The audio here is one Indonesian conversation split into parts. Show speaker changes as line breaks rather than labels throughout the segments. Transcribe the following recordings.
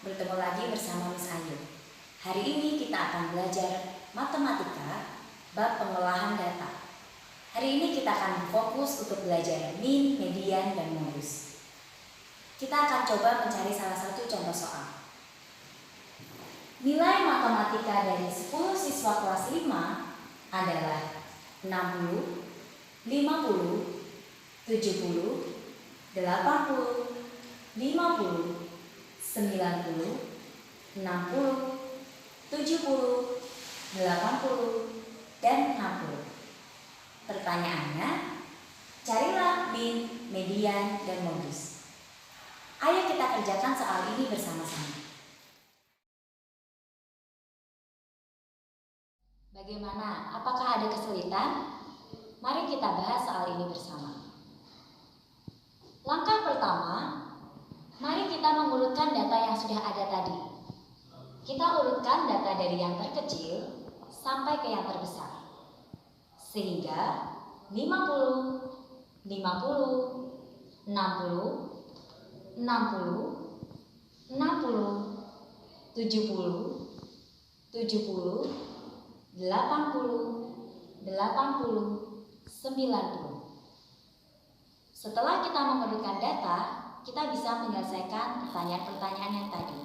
Bertemu lagi bersama Miss Ayu. Hari ini kita akan belajar matematika bab pengolahan data. Hari ini kita akan fokus untuk belajar min, median, dan modus. Kita akan coba mencari salah satu contoh soal. Nilai matematika dari 10 siswa kelas 5 adalah 60, 50, 70, 80, 50, 90, 60, 70, 80, dan 60. Pertanyaannya, carilah min, median, dan modus. Ayo kita kerjakan soal ini bersama-sama. Bagaimana? Apakah ada kesulitan? Mari kita bahas soal ini bersama. Langkah pertama, mari kita mengurutkan data yang sudah ada tadi. Kita urutkan data dari yang terkecil sampai ke yang terbesar. Sehingga 50, 50, 60, 60, 60, 70, 70, 80, 80, 90. Setelah kita mengurutkan data, kita bisa menyelesaikan pertanyaan-pertanyaan yang tadi.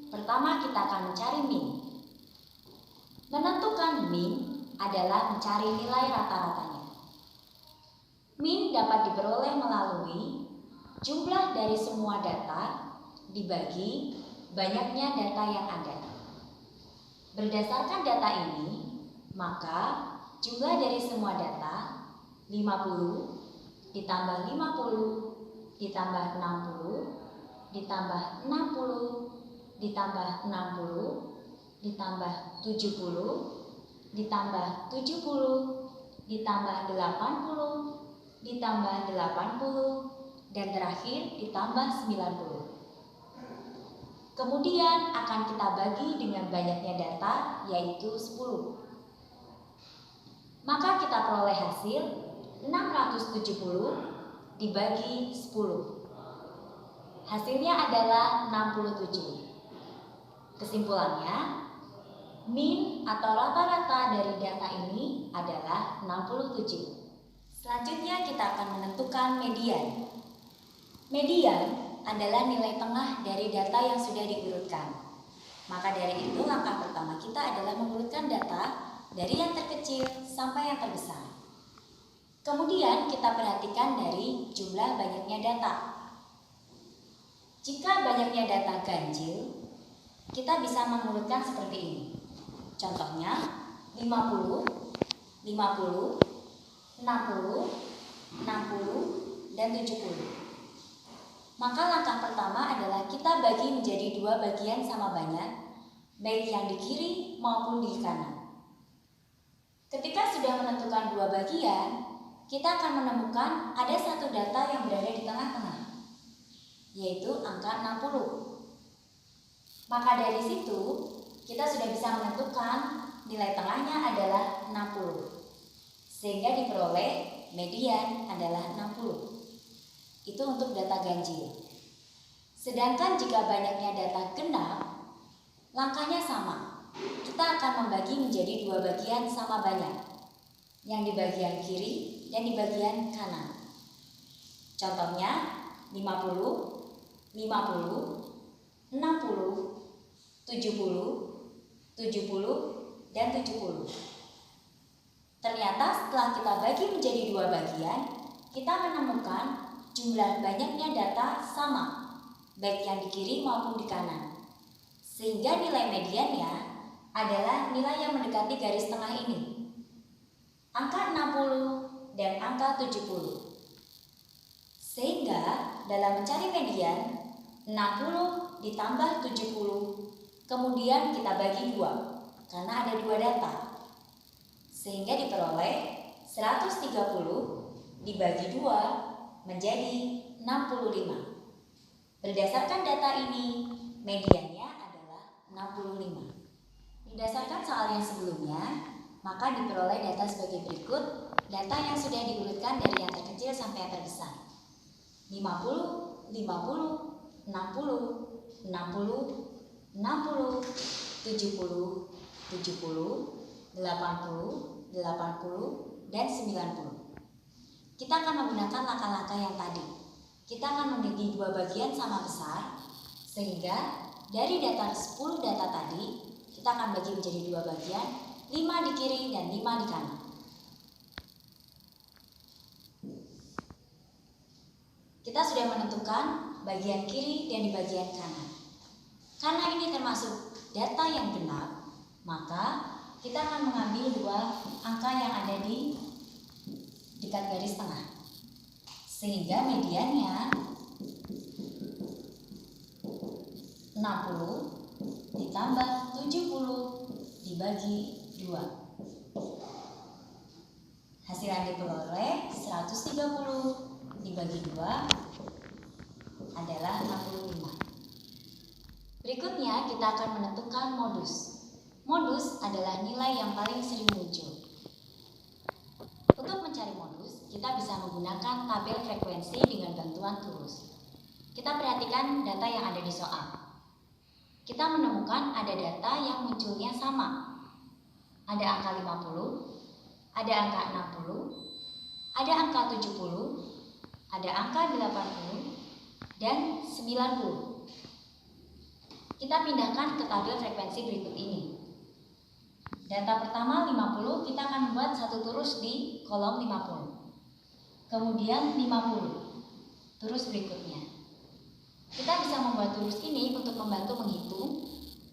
Pertama, kita akan mencari min. Menentukan min adalah mencari nilai rata-ratanya. Min dapat diperoleh melalui jumlah dari semua data dibagi banyaknya data yang ada. Berdasarkan data ini, maka jumlah dari semua data 50 ditambah 50 ditambah 60 ditambah 60 ditambah 60 ditambah 70 ditambah 70 ditambah 80 ditambah 80 dan terakhir ditambah 90. Kemudian akan kita bagi dengan banyaknya data, yaitu 10. Maka kita peroleh hasil 670 dibagi 10. Hasilnya adalah 67. Kesimpulannya, min atau rata-rata dari data ini adalah 67. Selanjutnya kita akan menentukan median. Median adalah nilai tengah dari data yang sudah diurutkan. Maka dari itu langkah pertama kita adalah mengurutkan data dari yang terkecil sampai yang terbesar. Kemudian kita perhatikan dari jumlah banyaknya data. Jika banyaknya data ganjil, kita bisa mengurutkan seperti ini. Contohnya 50, 50, 60, 60, dan 70. Maka langkah pertama adalah kita bagi menjadi dua bagian sama banyak, baik yang di kiri maupun di kanan. Ketika sudah menentukan dua bagian, kita akan menemukan ada satu data yang berada di tengah-tengah, yaitu angka 60. Maka dari situ, kita sudah bisa menentukan nilai tengahnya adalah 60. Sehingga diperoleh median adalah 60. Itu untuk data ganjil. Sedangkan jika banyaknya data genap, langkahnya sama. Kita akan membagi menjadi dua bagian sama banyak, yang di bagian kiri dan di bagian kanan. Contohnya 50, 50, 60, 70, 70, dan 70. Ternyata setelah kita bagi menjadi dua bagian, kita menemukan jumlah banyaknya data sama, baik yang di kiri maupun di kanan. Sehingga nilai mediannya adalah nilai yang mendekati garis tengah ini, angka 60 dan angka 70. Sehingga dalam mencari median, 60 ditambah 70, kemudian kita bagi 2, karena ada dua data. Sehingga diperoleh 130 dibagi 2 menjadi 65. Berdasarkan data ini, mediannya adalah 65. Berdasarkan soal yang sebelumnya, maka diperoleh data sebagai berikut. Data yang sudah diurutkan dari yang terkecil sampai yang terbesar. 50, 50, 60, 60, 60, 70, 70, 80, 80, dan 90. Kita akan menggunakan langkah-langkah yang tadi. Kita akan membagi dua bagian sama besar, sehingga dari data 10 data tadi, kita akan bagi menjadi dua bagian, 5 di kiri dan 5 di kanan. Kita sudah menentukan bagian kiri dan di bagian kanan. Karena ini termasuk data yang genap, maka kita akan mengambil dua angka yang ada di dekat garis tengah. Sehingga mediannya 60 ditambah 70 dibagi 2. Hasil yang diperoleh 130 dibagi 2 adalah 65. Berikutnya kita akan menentukan modus. Modus adalah nilai yang paling sering muncul. Untuk mencari modus, kita bisa menggunakan tabel frekuensi dengan bantuan turus. Kita perhatikan data yang ada di soal. Kita menemukan ada data yang munculnya sama. Ada angka 50, ada angka 60, ada angka 70, ada angka 80, dan 90. Kita pindahkan ke tabel frekuensi berikut ini. Data pertama 50, kita akan membuat satu turus di kolom 50. Kemudian 50, turus berikutnya. Kita bisa membuat turus ini untuk membantu menghitung,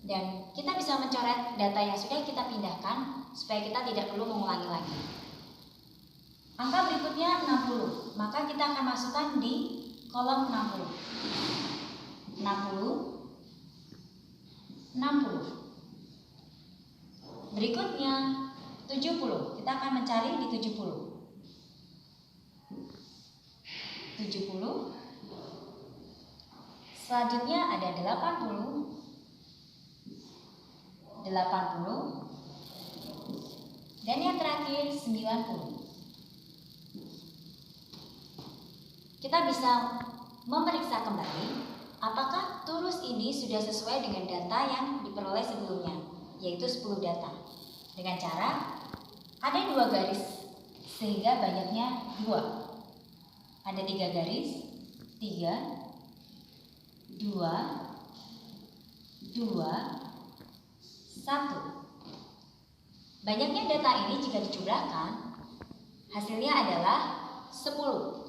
dan kita bisa mencoret data yang sudah kita pindahkan supaya kita tidak perlu mengulangi lagi. Angka berikutnya 60, maka kita akan masukkan di kolom 60. 60, 60. Berikutnya 70, kita akan mencari di 70. 70. Selanjutnya ada 80, 80, dan yang terakhir 90. Kita bisa memeriksa kembali apakah turus ini sudah sesuai dengan data yang diperoleh sebelumnya, yaitu 10 data. Dengan cara ada 2 garis sehingga banyaknya 2. Ada 3 garis, 3, 2, 2, 1. Banyaknya data ini jika dijumlahkan, hasilnya adalah 10.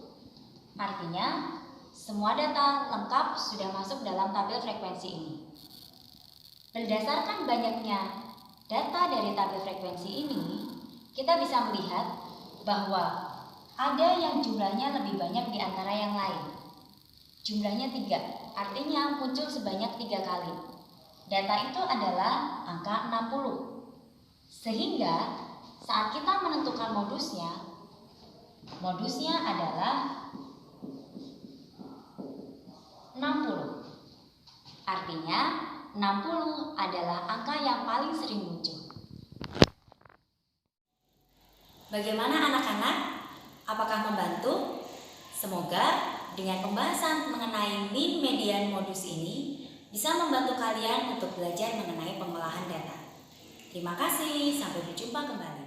Artinya, semua data lengkap sudah masuk dalam tabel frekuensi ini. Berdasarkan banyaknya data dari tabel frekuensi ini, kita bisa melihat bahwa ada yang jumlahnya lebih banyak di antara yang lain. Jumlahnya 3, artinya muncul sebanyak 3 kali. Data itu adalah angka 60. Sehingga saat kita menentukan modusnya adalah 60. Artinya 60 adalah angka yang paling sering muncul. Bagaimana anak-anak? Apakah membantu? Semoga dengan pembahasan mengenai mean, median, modus ini bisa membantu kalian untuk belajar mengenai pengolahan data. Terima kasih, sampai berjumpa kembali.